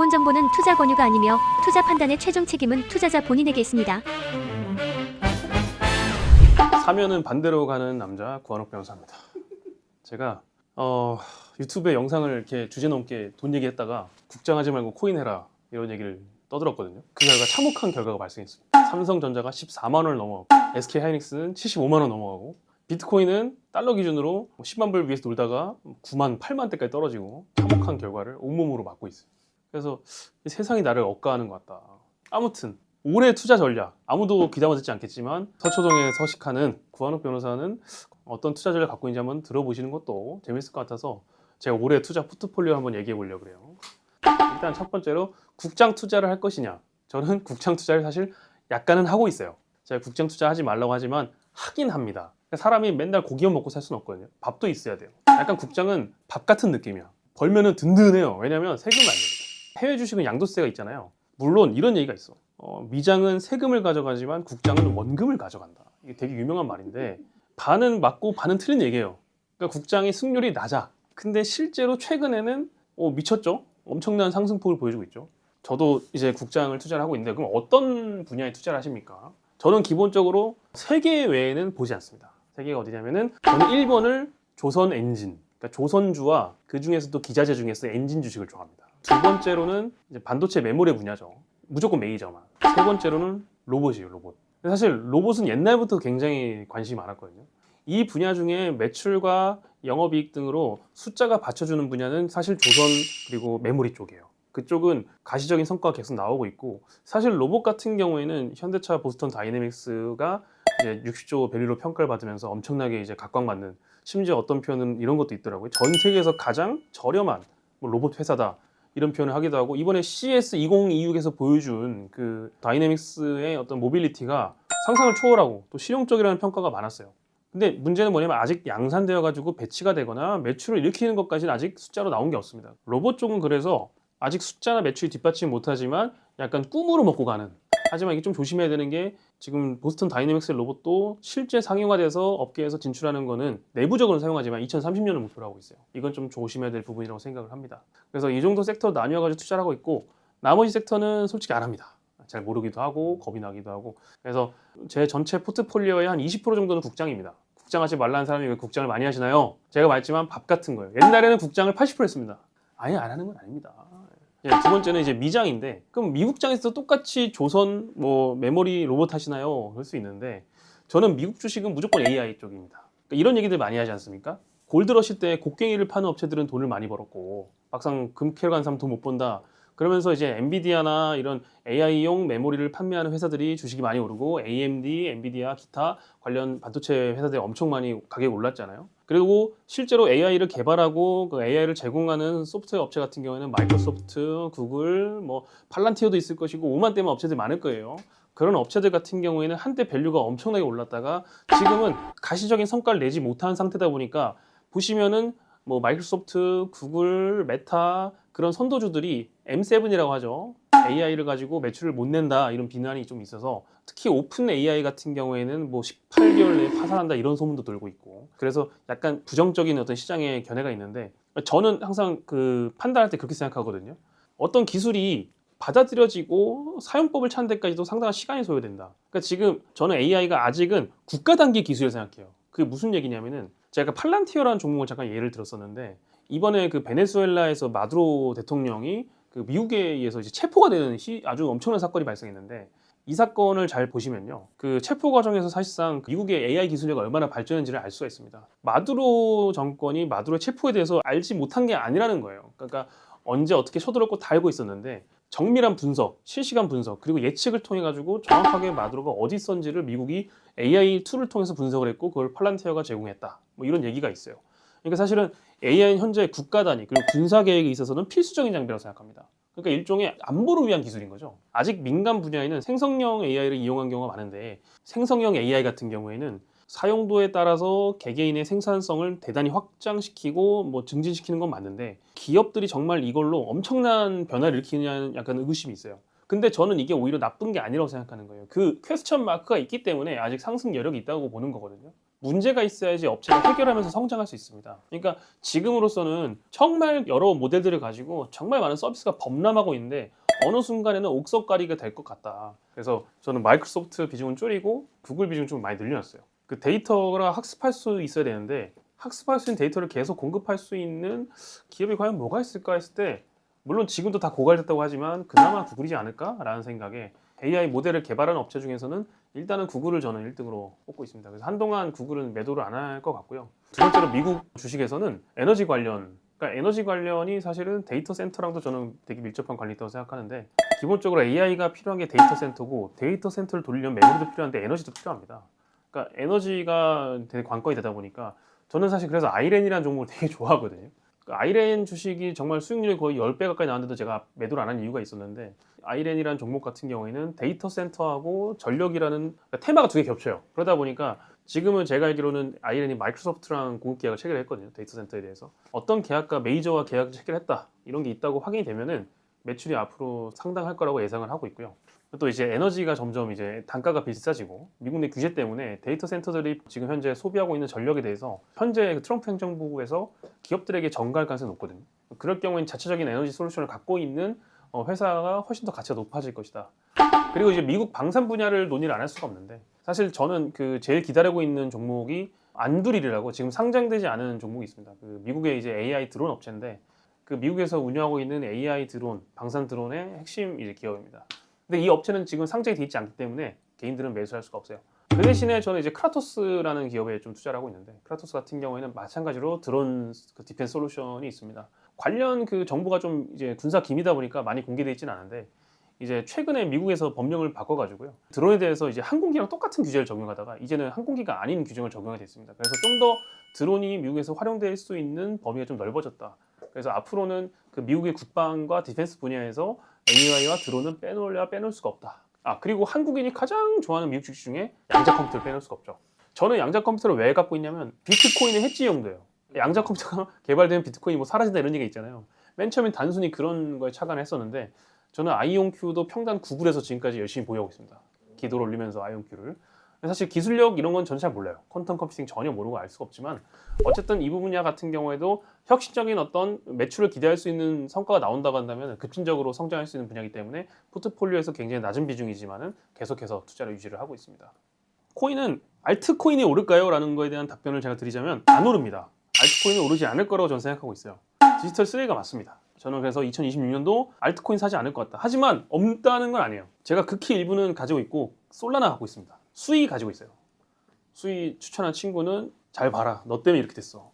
기본 정보는 투자 권유가 아니며 투자 판단의 최종 책임은 투자자 본인에게 있습니다. 사면은 반대로 가는 남자 구한옥 변호사입니다. 제가 유튜브에 영상을 이렇게 주제 넘게 돈 얘기했다가 국장하지 말고 코인 해라 이런 얘기를 떠들었거든요. 그 결과 참혹한 결과가 발생했습니다. 삼성전자가 14만 원을 넘어가고 SK하이닉스는 75만 원 넘어가고 비트코인은 달러 기준으로 10만 불 위에서 놀다가 9만 8만 대까지 떨어지고 참혹한 결과를 온몸으로 맞고 있어요. 그래서 세상이 나를 억까하는 것 같다. 아무튼 올해 투자 전략 아무도 귀담아 듣지 않겠지만 서초동에 서식하는 구한옥 변호사는 어떤 투자 전략 갖고 있는지 한번 들어보시는 것도 재밌을 것 같아서 제가 올해 투자 포트폴리오 한번 얘기해 보려고 그래요. 일단 첫 번째로 국장 투자를 할 것이냐. 저는 국장 투자를 사실 약간은 하고 있어요. 제가 국장 투자하지 말라고 하지만 하긴 합니다. 사람이 맨날 고기만 먹고 살 수는 없거든요. 밥도 있어야 돼요. 약간 국장은 밥 같은 느낌이야. 벌면은 든든해요. 왜냐면 세금을 안 내거든. 해외 주식은 양도세가 있잖아요. 물론 이런 얘기가 있어. 미장은 세금을 가져가지만 국장은 원금을 가져간다. 이게 되게 유명한 말인데 반은 맞고 반은 틀린 얘기예요. 그러니까 국장의 승률이 낮아. 근데 실제로 최근에는 미쳤죠? 엄청난 상승폭을 보여주고 있죠. 저도 이제 국장을 투자를 하고 있는데 그럼 어떤 분야에 투자를 하십니까? 저는 기본적으로 세계 외에는 보지 않습니다. 세계가 어디냐면은 저는 1번을 조선 엔진, 그러니까 조선주와 그 중에서도 기자재 중에서 엔진 주식을 좋아합니다. 두 번째로는 이제 반도체 메모리 분야죠. 무조건 메이저만. 세 번째로는 로봇이에요, 로봇. 사실 로봇은 옛날부터 굉장히 관심이 많았거든요. 이 분야 중에 매출과 영업이익 등으로 숫자가 받쳐주는 분야는 사실 조선 그리고 메모리 쪽이에요. 그쪽은 가시적인 성과가 계속 나오고 있고 사실 로봇 같은 경우에는 현대차 보스턴 다이내믹스가 이제 60조 밸류로 평가를 받으면서 엄청나게 이제 각광받는 심지어 어떤 표현은 이런 것도 있더라고요. 전 세계에서 가장 저렴한 로봇 회사다. 이런 표현을 하기도 하고 이번에 CES 2026에서 보여준 그 다이내믹스의 어떤 모빌리티가 상상을 초월하고 또 실용적이라는 평가가 많았어요. 근데 문제는 뭐냐면 아직 양산되어 가지고 배치가 되거나 매출을 일으키는 것까지는 아직 숫자로 나온 게 없습니다. 로봇 쪽은 그래서 아직 숫자나 매출이 뒷받침 못하지만 약간 꿈으로 먹고 가는. 하지만 이게 좀 조심해야 되는 게 지금 보스턴 다이내믹스 로봇도 실제 상용화 돼서 업계에서 진출하는 거는 내부적으로 사용하지만 2030년을 목표로 하고 있어요. 이건 좀 조심해야 될 부분이라고 생각을 합니다. 그래서 이 정도 섹터 나뉘어가지고 투자를 하고 있고 나머지 섹터는 솔직히 안 합니다. 잘 모르기도 하고 겁이 나기도 하고 그래서 제 전체 포트폴리오의 한 20% 정도는 국장입니다. 국장하지 말라는 사람이 왜 국장을 많이 하시나요? 제가 말했지만 밥 같은 거예요. 옛날에는 국장을 80% 했습니다. 아예 안 하는 건 아닙니다. 두 번째는 이제 미장인데 그럼 미국장에서도 똑같이 조선 메모리 로봇 하시나요? 그럴 수 있는데 저는 미국 주식은 무조건 AI 쪽입니다. 그러니까 이런 얘기들 많이 하지 않습니까? 골드러시 때 곡괭이를 파는 업체들은 돈을 많이 벌었고 막상 금캐러 간 사람 돈 못 번다. 그러면서 이제 엔비디아나 이런 AI용 메모리를 판매하는 회사들이 주식이 많이 오르고 AMD, 엔비디아, 기타 관련 반도체 회사들이 엄청 많이 가격이 올랐잖아요. 그리고 실제로 AI를 개발하고 그 AI를 제공하는 소프트웨어 업체 같은 경우에는 마이크로소프트, 구글, 팔란티어도 있을 것이고 오만 대만 업체들이 많을 거예요. 그런 업체들 같은 경우에는 한때 밸류가 엄청나게 올랐다가 지금은 가시적인 성과를 내지 못한 상태다 보니까 보시면은 마이크로소프트, 구글, 메타 그런 선도주들이 M7이라고 하죠. AI를 가지고 매출을 못 낸다 이런 비난이 좀 있어서 특히 오픈 AI 같은 경우에는 18개월 내에 파산한다 이런 소문도 돌고 있고 그래서 약간 부정적인 어떤 시장의 견해가 있는데 저는 항상 그 판단할 때 그렇게 생각하거든요. 어떤 기술이 받아들여지고 사용법을 찾는 데까지도 상당한 시간이 소요된다. 그러니까 지금 저는 AI가 아직은 국가 단계 기술이라고 생각해요. 그게 무슨 얘기냐면은 제가 팔란티어라는 종목을 잠깐 예를 들었었는데 이번에 그 베네수엘라에서 마두로 대통령이 그 미국에 의해서 이제 체포가 되는 아주 엄청난 사건이 발생했는데 이 사건을 잘 보시면요. 그 체포 과정에서 사실상 미국의 AI 기술력이 얼마나 발전했는지를 알 수가 있습니다. 마두로 정권이 마두로의 체포에 대해서 알지 못한 게 아니라는 거예요. 그러니까 언제 어떻게 쳐들어올 거 다 알고 있었는데 정밀한 분석, 실시간 분석, 그리고 예측을 통해 가지고 정확하게 마두로가 어디 있었는지를 미국이 AI 툴을 통해서 분석을 했고 그걸 팔란티어가 제공했다. 이런 얘기가 있어요. 그러니까 사실은 AI는 현재 국가 단위 그리고 군사 계획에 있어서는 필수적인 장비라고 생각합니다. 그러니까 일종의 안보를 위한 기술인 거죠. 아직 민간 분야에는 생성형 AI를 이용한 경우가 많은데 생성형 AI 같은 경우에는 사용도에 따라서 개개인의 생산성을 대단히 확장시키고 증진시키는 건 맞는데 기업들이 정말 이걸로 엄청난 변화를 일으키느냐는 약간 의구심이 있어요. 근데 저는 이게 오히려 나쁜 게 아니라고 생각하는 거예요. 그 퀘스천 마크가 있기 때문에 아직 상승 여력이 있다고 보는 거거든요. 문제가 있어야지 업체가 해결하면서 성장할 수 있습니다. 그러니까 지금으로서는 정말 여러 모델들을 가지고 정말 많은 서비스가 범람하고 있는데 어느 순간에는 옥석가리가 될 것 같다. 그래서 저는 마이크로소프트 비중은 줄이고 구글 비중 좀 많이 늘려놨어요. 그 데이터가 학습할 수 있어야 되는데 학습할 수 있는 데이터를 계속 공급할 수 있는 기업이 과연 뭐가 있을까 했을 때 물론 지금도 다 고갈됐다고 하지만 그나마 구글이지 않을까라는 생각에 AI 모델을 개발하는 업체 중에서는 일단은 구글을 저는 1등으로 꼽고 있습니다. 그래서 한동안 구글은 매도를 안 할 것 같고요. 두 번째로 미국 주식에서는 에너지 관련, 그러니까 에너지 관련이 사실은 데이터 센터랑도 저는 되게 밀접한 관련이 있다고 생각하는데 기본적으로 AI가 필요한 게 데이터 센터고 데이터 센터를 돌리려면 메모리도 필요한데 에너지도 필요합니다. 그러니까 에너지가 되게 관건이 되다 보니까 저는 사실 그래서 아이렌이라는 종목을 되게 좋아하거든요. 아이렌 주식이 정말 수익률이 거의 10배 가까이 나왔는데도 제가 매도를 안 한 이유가 있었는데 아이렌이라는 종목 같은 경우에는 데이터 센터하고 전력이라는 그러니까 테마가 두 개 겹쳐요. 그러다 보니까 지금은 제가 알기로는 아이렌이 마이크로소프트랑 공급 계약을 체결했거든요. 데이터 센터에 대해서 어떤 계약과 메이저와 계약을 체결했다 이런 게 있다고 확인이 되면은 매출이 앞으로 상당할 거라고 예상을 하고 있고요. 또 이제 에너지가 점점 이제 단가가 비싸지고 미국 내 규제 때문에 데이터 센터들이 지금 현재 소비하고 있는 전력에 대해서 현재 트럼프 행정부에서 기업들에게 전가할 가능성이 높거든요. 그럴 경우엔 자체적인 에너지 솔루션을 갖고 있는 회사가 훨씬 더 가치가 높아질 것이다. 그리고 이제 미국 방산 분야를 논의를 안 할 수가 없는데 사실 저는 그 제일 기다리고 있는 종목이 안두릴이라고 지금 상장되지 않은 종목이 있습니다. 그 미국의 이제 AI 드론 업체인데 그 미국에서 운영하고 있는 AI 드론, 방산 드론의 핵심 이제 기업입니다. 근데 이 업체는 지금 상장이 돼 있지 않기 때문에 개인들은 매수할 수가 없어요. 그 대신에 저는 이제 크라토스라는 기업에 좀 투자를 하고 있는데 크라토스 같은 경우에는 마찬가지로 드론 그 디펜스 솔루션이 있습니다. 관련 그 정보가 좀 이제 군사 기밀이다 보니까 많이 공개되어 있지는 않은데 이제 최근에 미국에서 법령을 바꿔가지고요 드론에 대해서 이제 항공기랑 똑같은 규제를 적용하다가 이제는 항공기가 아닌 규정을 적용하게 됐습니다. 그래서 좀 더 드론이 미국에서 활용될 수 있는 범위가 좀 넓어졌다. 그래서 앞으로는 그 미국의 국방과 디펜스 분야에서 AI와 드론은 빼놓을 수가 없다. 그리고 한국인이 가장 좋아하는 미국 주식 중에 양자 컴퓨터를 빼놓을 수가 없죠. 저는 양자 컴퓨터를 왜 갖고 있냐면 비트코인의 해지 용도예요. 양자 컴퓨터가 개발되면 비트코인이 뭐 사라진다 이런 얘기가 있잖아요. 맨 처음엔 단순히 그런 거에 착안을 했었는데 저는 아이온큐도 평단 구글에서 지금까지 열심히 보유하고 있습니다. 기도를 올리면서 아이온큐를. 사실 기술력 이런 건 저는 잘 몰라요. 퀀텀 컴퓨팅 전혀 모르고 알 수가 없지만 어쨌든 이 분야 같은 경우에도 혁신적인 어떤 매출을 기대할 수 있는 성과가 나온다고 한다면 급진적으로 성장할 수 있는 분야이기 때문에 포트폴리오에서 굉장히 낮은 비중이지만은 계속해서 투자를 유지를 하고 있습니다. 코인은 알트코인이 오를까요? 라는 거에 대한 답변을 제가 드리자면 안 오릅니다. 알트코인은 오르지 않을 거라고 저는 생각하고 있어요. 디지털 쓰레기가 맞습니다. 저는 그래서 2026년도 알트코인 사지 않을 것 같다. 하지만 없다는 건 아니에요. 제가 극히 일부는 가지고 있고 솔라나 갖고 있습니다. 수이 가지고 있어요. 수이 추천한 친구는 잘 봐라. 너 때문에 이렇게 됐어.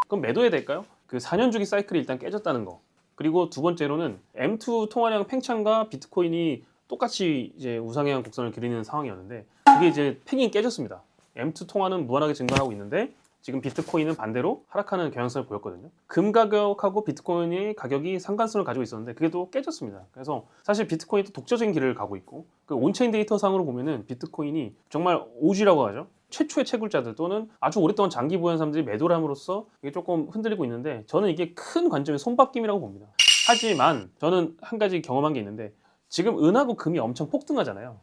그럼 매도해야 될까요? 그 4년 주기 사이클이 일단 깨졌다는 거. 그리고 두 번째로는 M2 통화량 팽창과 비트코인이 똑같이 이제 우상향 곡선을 그리는 상황이었는데 그게 이제 팽이 깨졌습니다. M2 통화는 무한하게 증가하고 있는데 지금 비트코인은 반대로 하락하는 경향성을 보였거든요. 금 가격하고 비트코인의 가격이 상관성을 가지고 있었는데 그게 또 깨졌습니다. 그래서 사실 비트코인이 또 독자적인 길을 가고 있고 그 온체인 데이터 상으로 보면은 비트코인이 정말 OG라고 하죠. 최초의 채굴자들 또는 아주 오랫동안 장기 보유한 사람들이 매도를 함으로써 이게 조금 흔들리고 있는데 저는 이게 큰 관점의 손바뀜이라고 봅니다. 하지만 저는 한 가지 경험한 게 있는데 지금 은하고 금이 엄청 폭등하잖아요.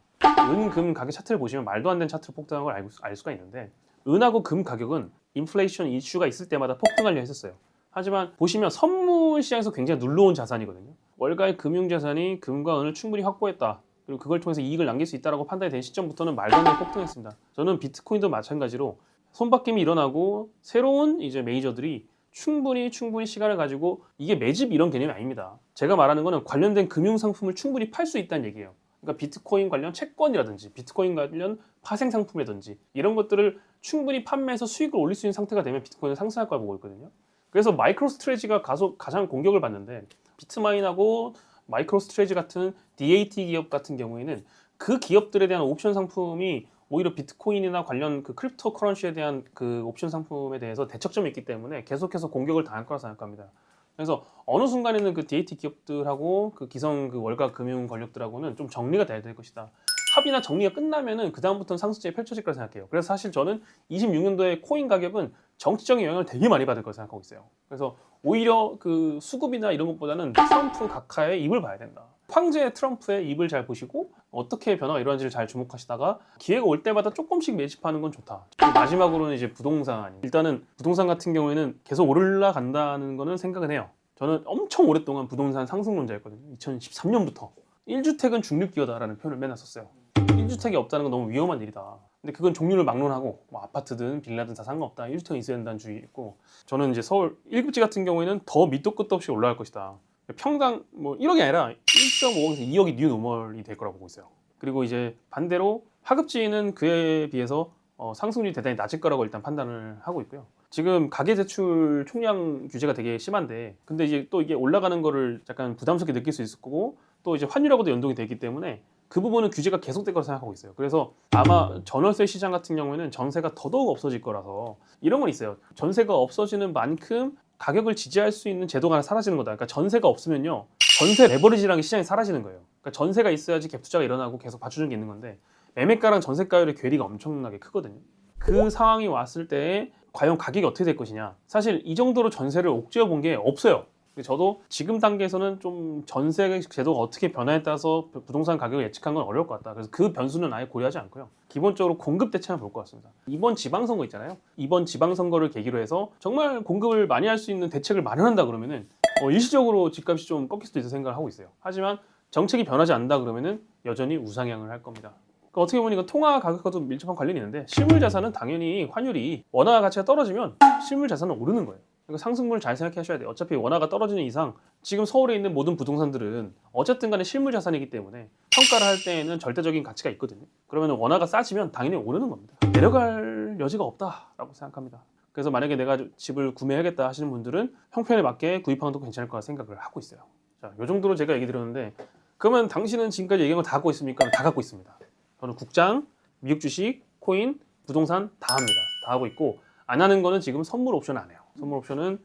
은, 금 가격 차트를 보시면 말도 안 되는 차트로 폭등한 걸 알 수가 있는데 은하고 금 가격은 인플레이션 이슈가 있을 때마다 폭등하려 했었어요. 하지만 보시면 선물 시장에서 굉장히 눌러온 자산이거든요. 월가의 금융자산이 금과 은을 충분히 확보했다. 그리고 그걸 통해서 이익을 남길 수 있다고 판단이 된 시점부터는 말도 안 되는 폭등했습니다. 저는 비트코인도 마찬가지로 손바뀜이 일어나고 새로운 이제 메이저들이 충분히 시간을 가지고 이게 매집 이런 개념이 아닙니다. 제가 말하는 거는 관련된 금융 상품을 충분히 팔 수 있다는 얘기예요. 그러니까 비트코인 관련 채권이라든지 비트코인 관련 파생 상품이라든지 이런 것들을 충분히 판매해서 수익을 올릴 수 있는 상태가 되면 비트코인은 상승할 거라고 보고 있거든요. 그래서 마이크로스트레지가 가장 공격을 받는데 비트마인하고 마이크로스트레지 같은 DAT 기업 같은 경우에는 그 기업들에 대한 옵션 상품이 오히려 비트코인이나 관련 그 크립토 커런시에 대한 그 옵션 상품에 대해서 대척점이 있기 때문에 계속해서 공격을 당할 거라 생각합니다. 그래서 어느 순간에는 그 DAT 기업들하고 그 기성 그 월가 금융 권력들하고는 좀 정리가 돼야 될 것이다. 합의나 정리가 끝나면은 그 다음부터는 상승장이 펼쳐질 거라 생각해요. 그래서 사실 저는 26년도에 코인 가격은 정치적인 영향을 되게 많이 받을 거라 생각하고 있어요. 그래서 오히려 그 수급이나 이런 것보다는 트럼프 각하의 입을 봐야 된다. 황제 트럼프의 입을 잘 보시고 어떻게 변화가 일어난지를 잘 주목하시다가 기회가 올 때마다 조금씩 매집하는 건 좋다. 마지막으로는 이제 부동산. 일단은 부동산 같은 경우에는 계속 올라간다는 거는 생각은 해요. 저는 엄청 오랫동안 부동산 상승론자였거든요. 2013년부터 1주택은 중립기여다라는 표현을 맨날 썼어요. 1주택이 없다는 건 너무 위험한 일이다. 근데 그건 종류를 막론하고 뭐 아파트든 빌라든 다 상관없다. 1주택은 있어야 된다는 주의 있고, 저는 이제 서울 1급지 같은 경우에는 더 밑도 끝도 없이 올라갈 것이다. 평당 뭐 1억이 아니라 1.5억에서 2억이 뉴 노멀이 될 거라고 보고 있어요. 그리고 이제 반대로 하급지는 그에 비해서 상승률이 대단히 낮을 거라고 일단 판단을 하고 있고요. 지금 가계대출 총량 규제가 되게 심한데, 근데 이제 또 이게 올라가는 거를 약간 부담스럽게 느낄 수 있을 거고, 또 이제 환율하고도 연동이 되기 때문에 그 부분은 규제가 계속될 거라 생각하고 있어요. 그래서 아마 전월세 시장 같은 경우에는 전세가 더더욱 없어질 거라서 이런 건 있어요. 전세가 없어지는 만큼 가격을 지지할 수 있는 제도가 하나 사라지는 거다. 그러니까 전세가 없으면요, 전세 레버리지라는 게 시장에 사라지는 거예요. 그러니까 전세가 있어야지 갭 투자가 일어나고 계속 받쳐주는 게 있는 건데, 매매가랑 전세가율의 괴리가 엄청나게 크거든요. 그 상황이 왔을 때 과연 가격이 어떻게 될 것이냐. 사실 이 정도로 전세를 옥죄어 본 게 없어요. 저도 지금 단계에서는 좀 전세 제도가 어떻게 변화에 따라서 부동산 가격을 예측한 건 어려울 것 같다. 그래서 그 변수는 아예 고려하지 않고요. 기본적으로 공급 대책만 볼 것 같습니다. 이번 지방선거 있잖아요. 이번 지방선거를 계기로 해서 정말 공급을 많이 할 수 있는 대책을 마련한다 그러면은 일시적으로 집값이 좀 꺾일 수도 있을 생각을 하고 있어요. 하지만 정책이 변하지 않는다 그러면은 여전히 우상향을 할 겁니다. 그러니까 어떻게 보니까 통화 가격과도 밀접한 관련이 있는데, 실물 자산은 당연히 환율이 원화 가치가 떨어지면 실물 자산은 오르는 거예요. 그러니까 상승분을 잘 생각해 하셔야 돼요. 어차피 원화가 떨어지는 이상 지금 서울에 있는 모든 부동산들은 어쨌든 간에 실물 자산이기 때문에 평가를 할 때에는 절대적인 가치가 있거든요. 그러면 원화가 싸지면 당연히 오르는 겁니다. 내려갈 여지가 없다라고 생각합니다. 그래서 만약에 내가 집을 구매하겠다 하시는 분들은 형편에 맞게 구입하는 것도 괜찮을 거라 생각을 하고 있어요. 자, 이 정도로 제가 얘기 드렸는데, 그러면 당신은 지금까지 얘기한 거 다 갖고 있습니까? 다 갖고 있습니다. 저는 국장, 미국 주식, 코인, 부동산 다 합니다. 다 하고 있고, 안 하는 거는 지금 선물 옵션 안 해요. 선물 옵션은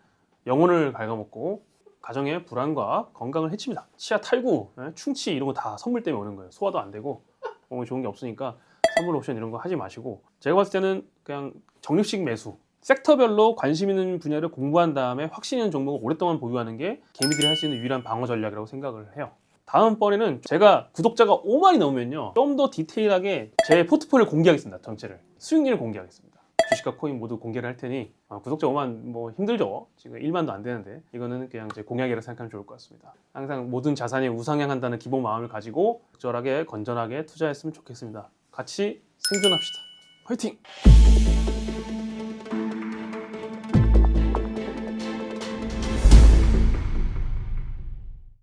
영혼을 갉아먹고 가정의 불안과 건강을 해칩니다. 치아 탈구, 충치 이런 거 다 선물 때문에 오는 거예요. 소화도 안 되고 몸에 좋은 게 없으니까 선물 옵션 이런 거 하지 마시고, 제가 봤을 때는 그냥 적립식 매수, 섹터별로 관심 있는 분야를 공부한 다음에 확신 있는 종목을 오랫동안 보유하는 게 개미들이 할 수 있는 유일한 방어 전략이라고 생각을 해요. 다음번에는 제가 구독자가 5만이 넘으면요, 좀 더 디테일하게 제 포트폴리오를 공개하겠습니다. 전체를, 수익률을 공개하겠습니다. 주식과 코인 모두 공개를 할 테니, 구독자 5만 뭐 힘들죠. 지금 1만도 안 되는데 이거는 그냥 제 공약이라 생각하면 좋을 것 같습니다. 항상 모든 자산이 우상향한다는 기본 마음을 가지고 적절하게 건전하게 투자했으면 좋겠습니다. 같이 생존합시다. 화이팅!